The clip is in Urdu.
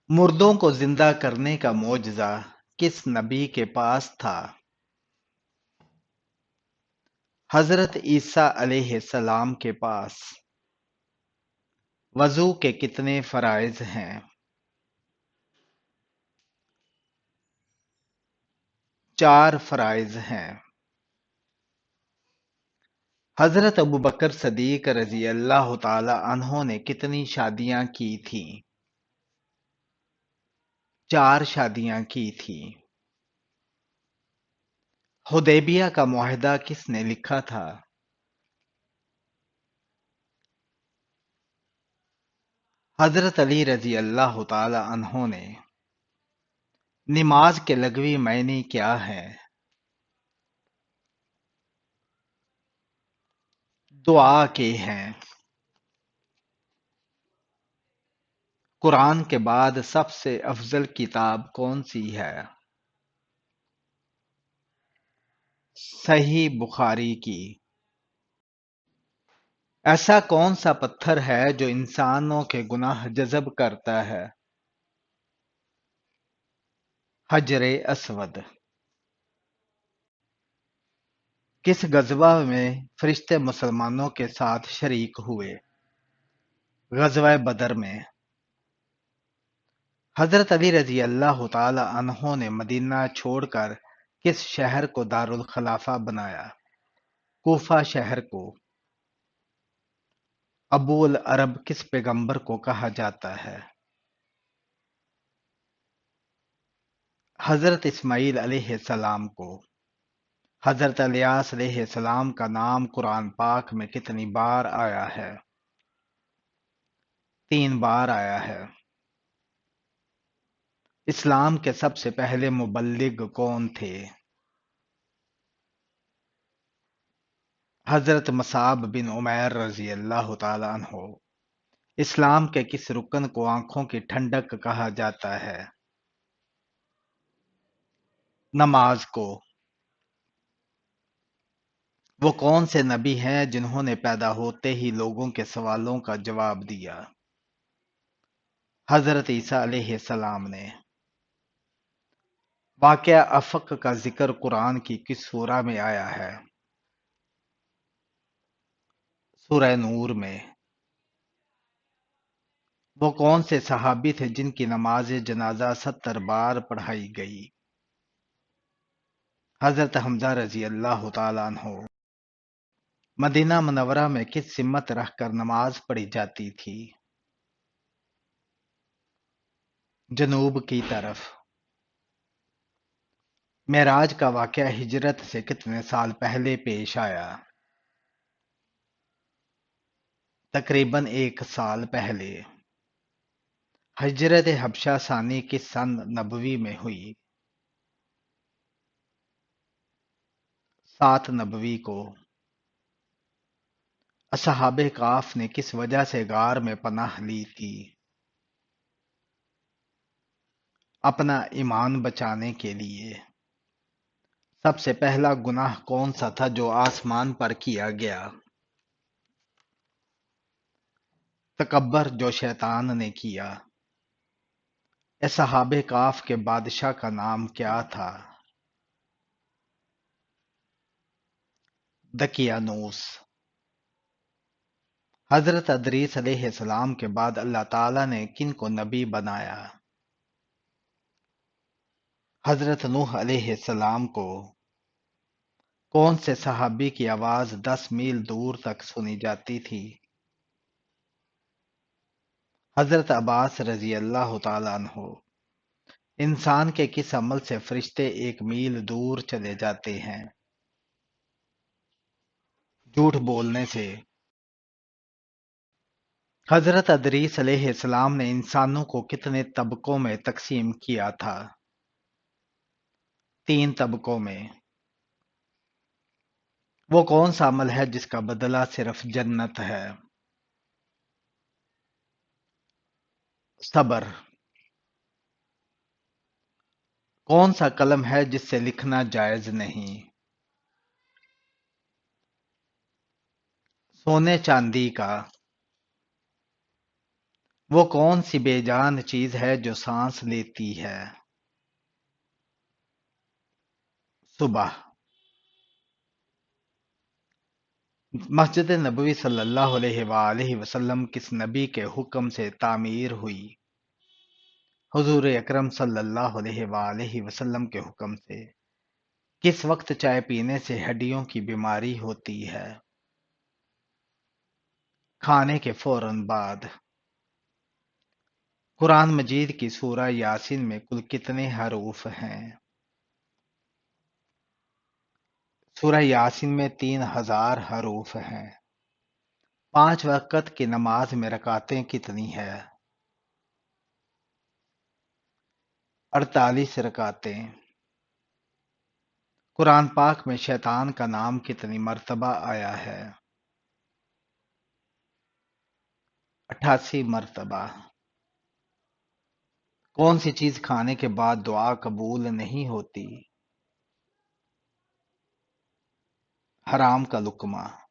مردوں کو زندہ کرنے کا معجزہ کس نبی کے پاس تھا؟ حضرت عیسیٰ علیہ السلام کے پاس۔ وضو کے کتنے فرائض ہیں؟ 4 فرائض ہیں۔ حضرت ابوبکر صدیق رضی اللہ تعالی عنہ نے کتنی شادیاں کی تھیں؟ 4 شادیاں کی تھیں۔ حدیبیہ کا معاہدہ کس نے لکھا تھا؟ حضرت علی رضی اللہ تعالی عنہ نے۔ نماز کے لغوی معنی کیا ہے؟ دعا کے ہیں۔ قرآن کے بعد سب سے افضل کتاب کون سی ہے؟ صحیح بخاری کی۔ ایسا کون سا پتھر ہے جو انسانوں کے گناہ جذب کرتا ہے؟ حجر اسود۔ کس غزوہ میں فرشتے مسلمانوں کے ساتھ شریک ہوئے؟ غزوہ بدر میں۔ حضرت علی رضی اللہ تعالی عنہ نے مدینہ چھوڑ کر کس شہر کو دارالخلافہ بنایا؟ کوفہ شہر کو۔ ابو العرب کس پیغمبر کو کہا جاتا ہے؟ حضرت اسماعیل علیہ السلام کو۔ حضرت الیاس علیہ السلام کا نام قرآن پاک میں کتنی بار آیا ہے؟ 3 بار آیا ہے۔ اسلام کے سب سے پہلے مبلغ کون تھے؟ حضرت مصعب بن عمیر رضی اللہ تعالی عنہ۔ اسلام کے کس رکن کو آنکھوں کی ٹھنڈک کہا جاتا ہے؟ نماز کو۔ وہ کون سے نبی ہیں جنہوں نے پیدا ہوتے ہی لوگوں کے سوالوں کا جواب دیا؟ حضرت عیسیٰ علیہ السلام نے۔ واقعہ افق کا ذکر قرآن کی کس سورہ میں آیا ہے؟ سورہ نور میں۔ وہ کون سے صحابی تھے جن کی نماز جنازہ 70 بار پڑھائی گئی؟ حضرت حمزہ رضی اللہ تعالیٰ عنہ۔ مدینہ منورہ میں کس سمت رکھ کر نماز پڑھی جاتی تھی؟ جنوب کی طرف۔ معراج کا واقعہ ہجرت سے کتنے سال پہلے پیش آیا؟ تقریباً 1 سال پہلے۔ ہجرت حبشہ ثانی کس سن نبوی میں ہوئی؟ 7 نبوی کو۔ اصحاب کہف نے کس وجہ سے غار میں پناہ لی تھی؟ اپنا ایمان بچانے کے لیے۔ سب سے پہلا گناہ کون سا تھا جو آسمان پر کیا گیا؟ تکبر جو شیطان نے کیا۔ اصحاب کہف کے بادشاہ کا نام کیا تھا؟ دقیانوس۔ حضرت ادریس علیہ السلام کے بعد اللہ تعالیٰ نے کن کو نبی بنایا؟ حضرت نوح علیہ السلام کو۔ کون سے صحابی کی آواز 10 میل دور تک سنی جاتی تھی؟ حضرت عباس رضی اللہ تعالیٰ عنہ۔ انسان کے کس عمل سے فرشتے 1 میل دور چلے جاتے ہیں؟ جھوٹ بولنے سے۔ حضرت ادریس علیہ السلام نے انسانوں کو کتنے طبقوں میں تقسیم کیا تھا؟ 3 طبقوں میں۔ وہ کون سا عمل ہے جس کا بدلہ صرف جنت ہے؟ صبر۔ کون سا قلم ہے جس سے لکھنا جائز نہیں؟ سونے چاندی کا۔ وہ کون سی بے جان چیز ہے جو سانس لیتی ہے؟ صبح۔ مسجد نبوی صلی اللہ علیہ وآلہ وسلم کس نبی کے حکم سے تعمیر ہوئی؟ حضور اکرم صلی اللہ علیہ وآلہ وسلم کے حکم سے۔ کس وقت چائے پینے سے ہڈیوں کی بیماری ہوتی ہے؟ کھانے کے فوراً بعد۔ قرآن مجید کی سورہ یاسین میں کل کتنے حروف ہیں؟ سورہ یاسین میں 3000 حروف ہیں۔ 5 وقت کی نماز میں رکعتیں کتنی ہے؟ 48 رکعتیں۔ قرآن پاک میں شیطان کا نام کتنی مرتبہ آیا ہے؟ 88 مرتبہ۔ کون سی چیز کھانے کے بعد دعا قبول نہیں ہوتی؟ حرام کا لقمہ۔